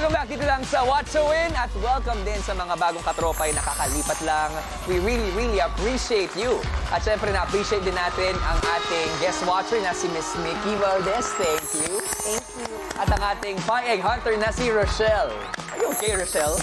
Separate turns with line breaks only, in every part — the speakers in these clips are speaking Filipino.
Welcome back dito lang sa What's a Win at welcome din sa mga bagong katropay na kakalipat lang. We really appreciate you. At syempre na-appreciate din natin ang ating guest watcher na si Miss Mickey Valdez. Thank you.
Thank you.
At ang ating pie egg hunter na si Rochelle. Are you okay, Rochelle?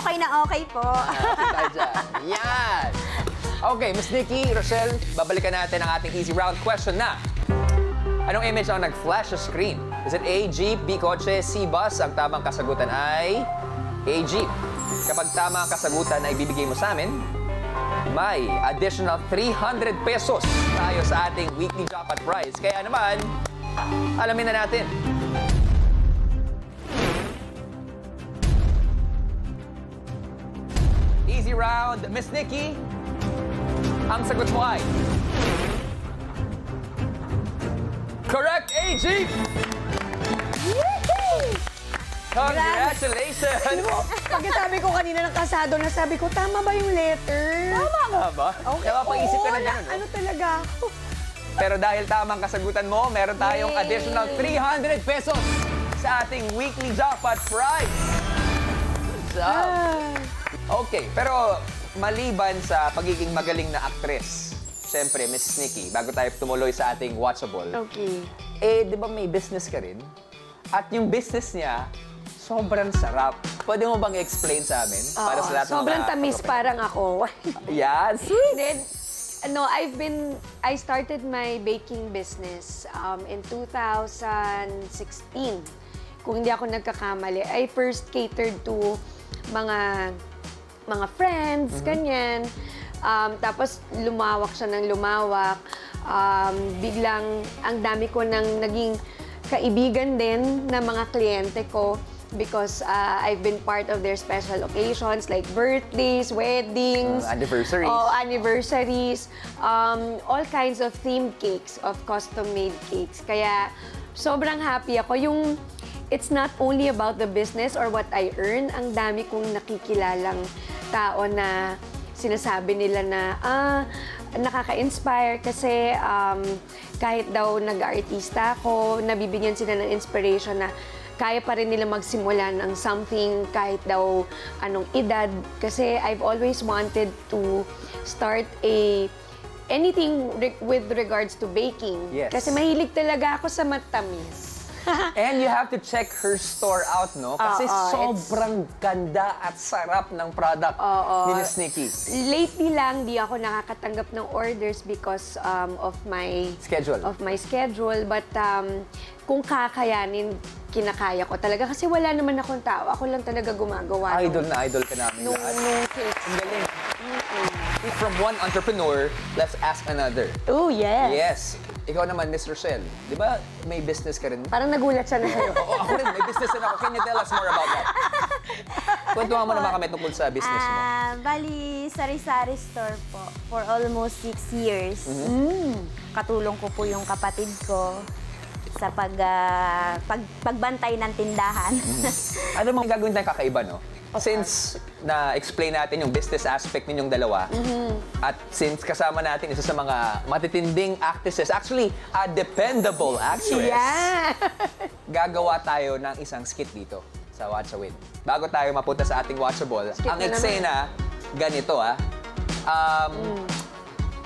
Okay na okay po.
Tayo dyan. Yan. Okay, Miss Nikki, Rochelle, babalikan natin ang ating easy round question na. Anong image ang nag-flash sa screen? Is it A, Jeep, B, kotse, C, bus? Ang tamang kasagutan ay A, Jeep. Kapag tama ang kasagutan na ibibigay mo sa amin, may additional 300 pesos tayo sa ating weekly jackpot prize. Kaya naman, alamin na natin. Easy round, Miss Nikki. Ang sagot mo ay... Correct, A, Jeep! Congratulations!
Pagkasabi ko kanina ng kasado na sabi ko, tama ba yung letter?
Tama ba?
Okay.
Napapaisip ka na gano'n, no?
Ano talaga ako?
Pero dahil tamang kasagutan mo, meron tayong
Yay!
additional 300 pesos sa ating weekly jackpot prize. Good job! Okay, pero maliban sa pagiging magaling na actress, siyempre, Miss Nikki, bago tayo tumuloy sa ating watchable,
Okay.
eh, di ba may business ka rin? At yung business niya, sobrang sarap. Pwede mo bang i-explain sa amin? Para sa lahat ng
Sobrang
mga
tamis
katropay?
parang ako.
Yan, sweet!
Then, no, I started my baking business in 2016. Kung hindi ako nagkakamali, I first catered to mga friends, ganyan. Tapos lumawak siya ng lumawak. Biglang ang dami ko nang naging kaibigan din ng mga kliyente ko because I've been part of their special occasions like birthdays, weddings,
anniversaries.
Anniversaries, all kinds of themed cakes, of custom-made cakes. Kaya sobrang happy ako. It's not only about the business or what I earn. Ang dami kong nakikilalang tao na sinasabi nila na, nakaka-inspire kasi kahit daw nag-artista ako, nabibigyan sila ng inspiration na kaya pa rin nila magsimula ng something kahit daw anong edad. Kasi I've always wanted to start anything with regards to baking.
Yes.
Kasi mahilig talaga ako sa matamis.
And you have to check her store out, no? Kasi sobrang ganda at sarap ng product ni Miss Nikki.
Lately lang, di ako nakakatanggap ng orders because of my schedule. But kung kakayanin, kinakaya ko talaga. Kasi wala naman akong tao. Ako lang talaga gumagawa.
Idol na idol ka namin lahat. Ang galing. From one entrepreneur, let's ask another.
Oh, yes.
Yes. Ikaw naman, Miss Rochelle, di ba may business ka rin?
Parang nagulat siya na sa'yo.
Oo, ako rin. May business rin ako. Can you tell us more about that? Kwentuhan mo naman kami tungkol sa business mo.
Bali, sari-sari store po for almost 6 years. Katulong ko po yung kapatid ko sa pagbantay ng tindahan.
Ano mga gagawin tayong kakaiba, no? Since na-explain natin yung business aspect ninyong dalawa, at since kasama natin isa sa mga matitinding actresses, actually, a dependable actress, gagawa tayo ng isang skit dito sa Watch a Win. Bago tayo mapunta sa ating watchable, ang eksena, ganito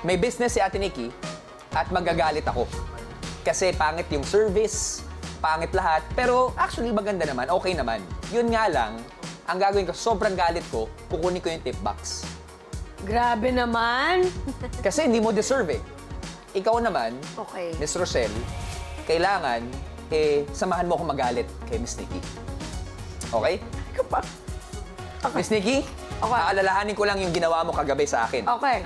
may business si Ate Nikki at magagalit ako. Kasi pangit yung service, pangit lahat, pero actually maganda naman, okay naman. Yun nga lang, ang gagawin ko, sobrang galit ko, kukunin ko yung tip box.
Grabe naman.
Kasi hindi mo deserve eh. Ikaw naman,
Okay.
Miss Rochelle, kailangan, samahan mo ako magalit kay Miss Nikki. Okay?
Ikaw pa.
Miss Nikki, aalalahanin ko lang yung ginawa mo kagabi sa akin.
Okay.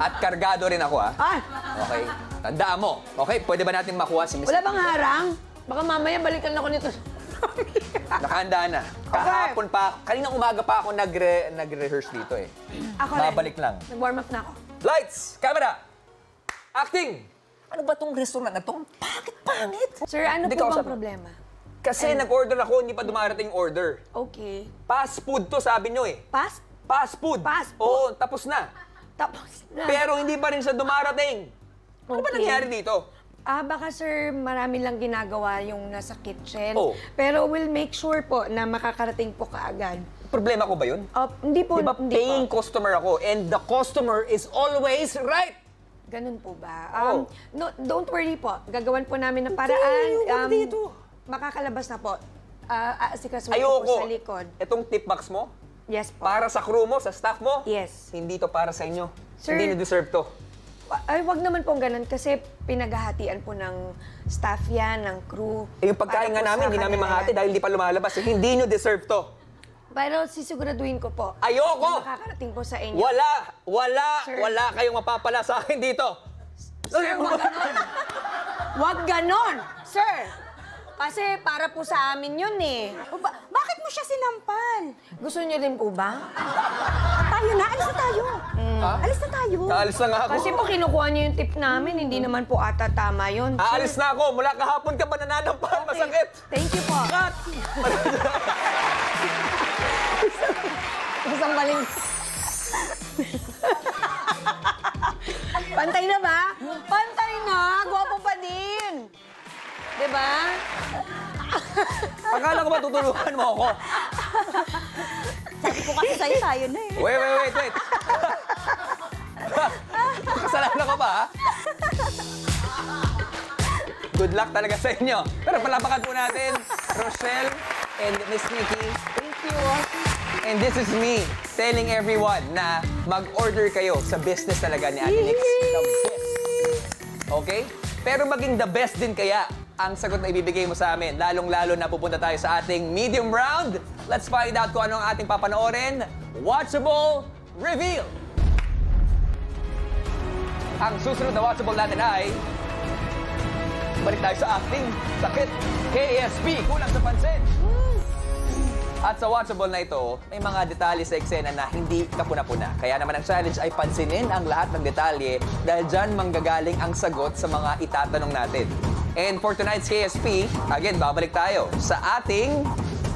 At kargado rin ako, ha?
Ay!
Okay? Tandaan mo. Okay? Pwede ba natin makuha si Miss
Wala
Nikki?
bang harang? Baka mamaya balikan ako nito.
Nakahanda na. Kahapon pa, kaninang umaga pa ako nagre-rehearse dito eh.
Ako rin.
Babalik lang.
Nag-warm up na ako.
Lights! Camera! Acting! Ano ba tong restaurant na to? Pangit!
Sir, ano
Hindi
po
ka
bang problema?
Kasi nag-order ako, hindi pa dumarating yung order.
Okay.
Fast food to, sabi nyo eh.
Fast
food.
Fast food?
Oo, tapos na.
Tapos na.
Pero hindi pa rin siya dumarating. Ano ba
Okay.
nangyari dito?
Baka sir, marami lang ginagawa yung nasa kitchen.
Oh.
Pero we'll make sure po na makakarating po kaagad.
Problema ko ba yun?
Hindi po,
Di ba
hindi
paying
po.
customer ako and the customer is always right?
Ganun po ba?
Oh.
No, don't worry po. Gagawan po namin ng paraan.
Hindi dito.
Makakalabas na po. Asikasuhin ko
Ayoko.
po sa likod.
Itong tip box mo,
Yes po.
para sa crew mo, sa staff mo,
Yes.
hindi to para sa inyo.
Sir.
Hindi nyo deserve to.
Ay, wag naman pong ganun kasi pinaghahatian po ng staff yan, ng crew.
Yung pagkain nga namin, hindi namin mahati dahil hindi pa lumalabas. Hindi nyo deserve to.
Pero sisiguraduhin ko po.
Ayoko!
Na makakarating po sa inyo.
Wala
Sir.
kayong mapapala sa akin dito.
Sir, wag ganon. Wag ganon, sir. Kasi para po sa amin yun eh.
Bakit mo siya sinampal?
Gusto niyo din po ba?
Tayo na, alis na tayo. Alis na tayo.
Kaalis na nga ako.
Kasi po kinukuha niyo yung tip namin, hindi naman po ata tama yun.
Aalis na ako. Mula kahapon ka ba nananampal? Masakit.
Thank you po.
Cut!
Isang baling. Pantay na ba? Pantay na! Gwapo pa din! Diba?
Akala ko ba tutulungan mo ako?
Sabi ko kasi sa'yo, tayo na eh.
Wait. Kasalanan ko ba, ha? Good luck talaga sa inyo. Pero palapakan po natin, Rochelle and Miss Nikki.
Thank you.
And this is me telling everyone na mag-order kayo sa business talaga ni Ate Nix. The best. Okay? Pero maging the best din kaya ang sagot na ibibigay mo sa amin. Lalong-lalo na pupunta tayo sa ating medium round. Let's find out kung ano ang ating papanoorin. Watchable Reveal! Ang susunod na watchable natin ay... Balik tayo sa acting. Sakit. KSP, kulang sa pansin. At sa watchable na ito, may mga detalye sa eksena na hindi kapuna-puna. Kaya naman ang challenge ay pansinin ang lahat ng detalye dahil dyan manggagaling ang sagot sa mga itatanong natin. And for tonight's KSP, again, babalik tayo sa ating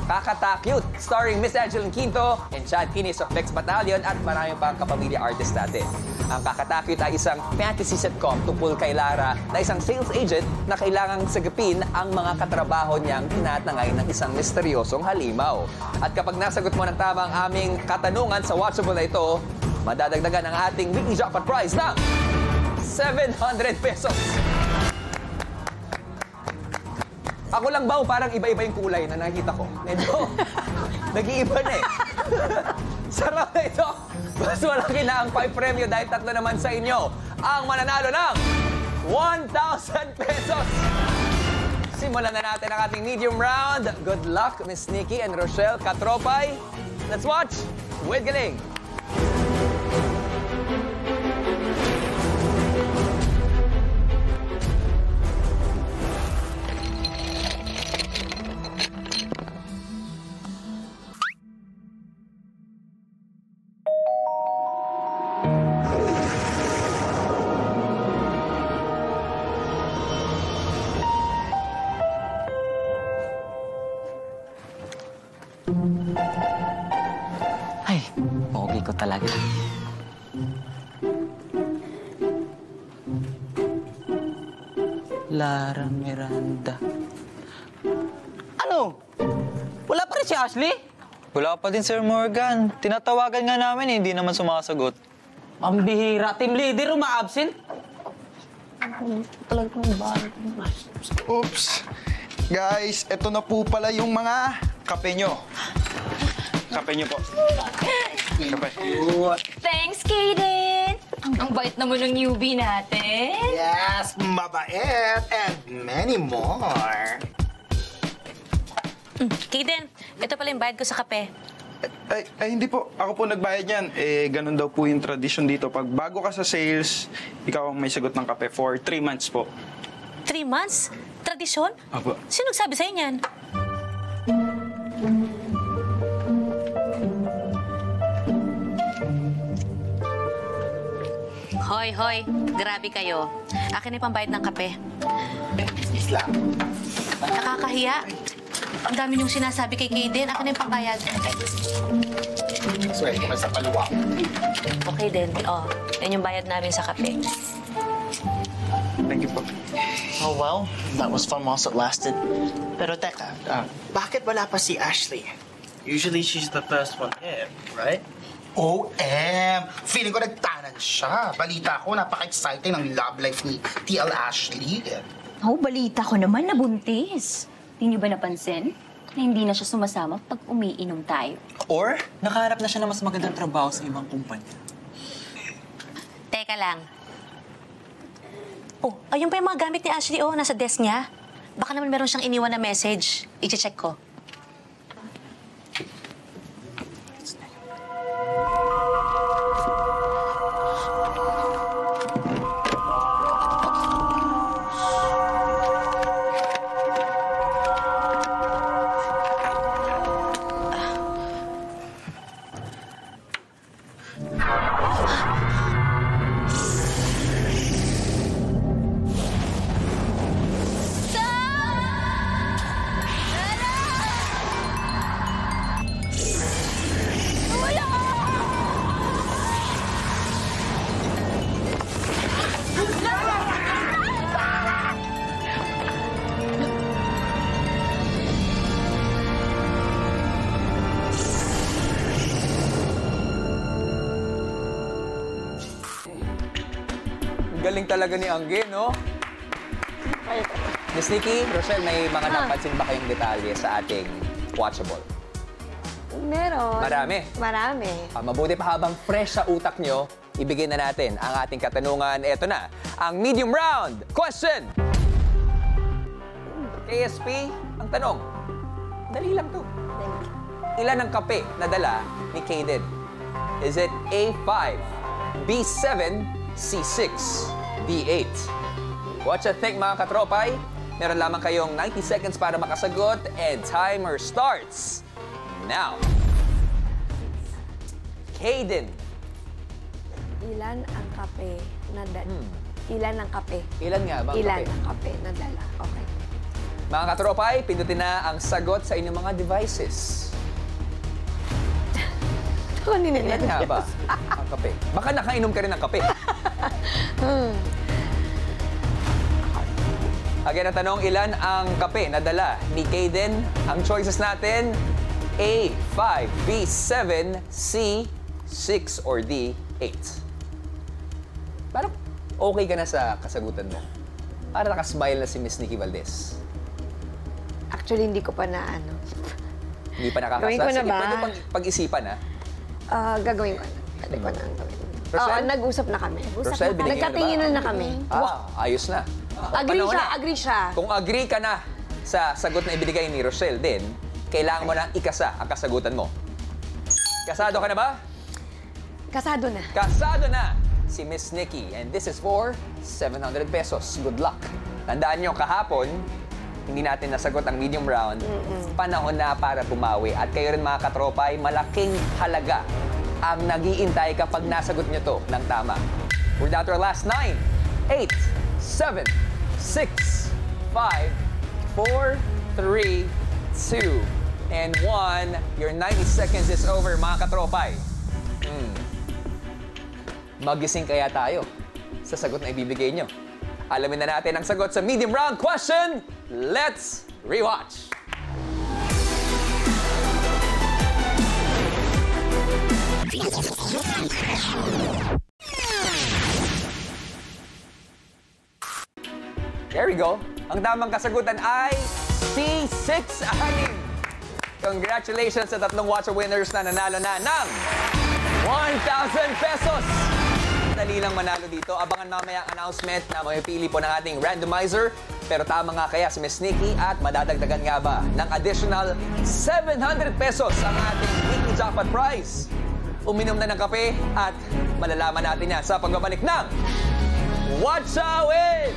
Kakatakyut, starring Miss Angeline Quinto and Chad Kinis of Bex Battalion at marami pang kapamilya artist natin. Ang Kakatakyut ay isang fantasy sitcom tungkol kay Lara na isang sales agent na kailangang sagapin ang mga katrabaho niyang tinatangay ng isang misteryosong halimaw. At kapag nasagot mo ng tama ang aming katanungan sa watchable na ito, madadagdagan ang ating weekly jackpot prize ng 700 pesos. Ako lang ba o parang iba-iba yung kulay na nakikita ko? Medyo nag-iiba na eh. Sarap na ito. Mas malaki na ang 5 premyo dahil 3 naman sa inyo ang mananalo ng 1,000 pesos. Simulan na natin ang ating medium round. Good luck, Miss Nikki and Rochelle Katropay. Let's watch with Galing.
Ay, pogi ko talaga. Lara Miranda. Ano? Wala pa rin si Ashley?
Wala pa din, Sir Morgan. Tinatawagan nga namin, hindi naman sumasagot.
Ang bihira. Team leader, uma-absent.
Oops! Guys, eto na po pala yung mga kape nyo. Kape nyo po. Kape.
Thanks, Kaden! Ang bait naman ng newbie natin.
Yes, mabait and many more.
Kaden, ito pala yung bayad ko sa kape.
Ay, hindi po. Ako po nagbayad yan. Eh, ganun daw po yung tradition dito. Pag bago ka sa sales, ikaw ang may sagot ng kape for 3 months po.
3 months? Tradisyon?
Apo.
Sino nagsabi sa'yo niyan? Hoy, hoy. Grabe kayo. Akin na yung pambayad ng kape.
Isla.
Nakakahiya. Ang dami niyong sinasabi kay Kaden. Akin na yung pambayad.
Swerte ka sa paluwa.
Okay din. Oh, yan yung bayad namin sa kape.
Thank you po.
Oh, well, that was fun whilst it lasted. Pero teka, bakit wala pa si Ashley?
Usually she's the first one here, right?
Feeling ko nagtanan siya. Balita ko, napaka-exciting ng love life ni TL Ashley.
Oh, balita ko naman nabuntis. Hindi niyo ba napansin na hindi na siya sumasama pag umiinom tayo?
Or, nakaharap na siya ng mas magandang trabaho sa ibang kumpanya.
Teka lang. Oh, ayun pa yung mga gamit ni Ashley, oh, nasa desk niya. Baka naman meron siyang iniwan na message. I-check ko.
Galing talaga ni Angge, no? Miss Nikki, Rochelle, may mga napansin ba kayong detalye sa ating watchable?
Meron.
Marami.
Marami.
Mabuti pa habang fresh sa utak nyo, ibigay na natin ang ating katanungan. Ito na, ang medium round question! KSP, ang tanong, dali lang to. Ilan ang kape na dala ni Kaden? Is it A5, B7, C6, D8? What you think, mga katropay? Meron lamang kayong 90 seconds para makasagot and timer starts now. Kaden.
Ilan ang kape na dala? Ilan ang kape?
Ilan nga ba ang
Ilan
kape?
ang kape na dala? Okay.
Mga katropay, pindutin na ang sagot sa inyong mga devices. Ilan nga ba ang kape? Baka nakainom ka rin ng kape. Again, ang tanong, ilan ang kape na dala ni Kaden? Ang choices natin, A, 5, B, 7, C, 6, or D, 8. Parang okay ka na sa kasagutan mo. Para nakasmile na si Miss Nikki Valdez.
Actually, hindi ko pa na ano.
Hindi pa nakakasa.
Gawin ko na
Sige,
ba?
pwede pag-isipan, ha?
Gagawin ko na. Pwede ko na ang gawin.
Rochelle?
Oo, nag-usap na kami.
Rochelle, binigyan na ba?
Nagkatinginan na kami.
Ayos na.
Agree
Panahon
siya,
na.
agree siya.
Kung agree ka na sa sagot na ibinigay ni Rochelle din, kailangan mo na ikasa ang kasagutan mo. Kasado ka na ba?
Kasado na.
Kasado na si Miss Nikki. And this is for 700 pesos. Good luck. Tandaan nyo, kahapon, hindi natin nasagot ang medium round. Panahon na para bumawi. At kayo rin, mga katropay, malaking halaga ang nag-iintay kapag nasagot nyo to ng tama. We're down to our last 9, 8, 7, 6, 5, 4, 3, 2, and 1. Your 90 seconds is over, mga katropay. Magising kaya tayo sa sagot na ibibigay nyo. Alamin na natin ang sagot sa medium round question. Let's rewatch. There we go. Ang tamang kasagutan ay C6-6. Congratulations sa tatlong watcher winners na nanalo na ng 1,000 pesos. Dali lang manalo dito. Abangan mamaya ang announcement na mamipili po ng ating randomizer. Pero tama nga kaya si Miss Nikki at madadagdagan nga ba ng additional 700 pesos ang ating weekly jackpot prize. Uminom na ng kape at malalaman natin yan sa pagbabalik ng Watcha With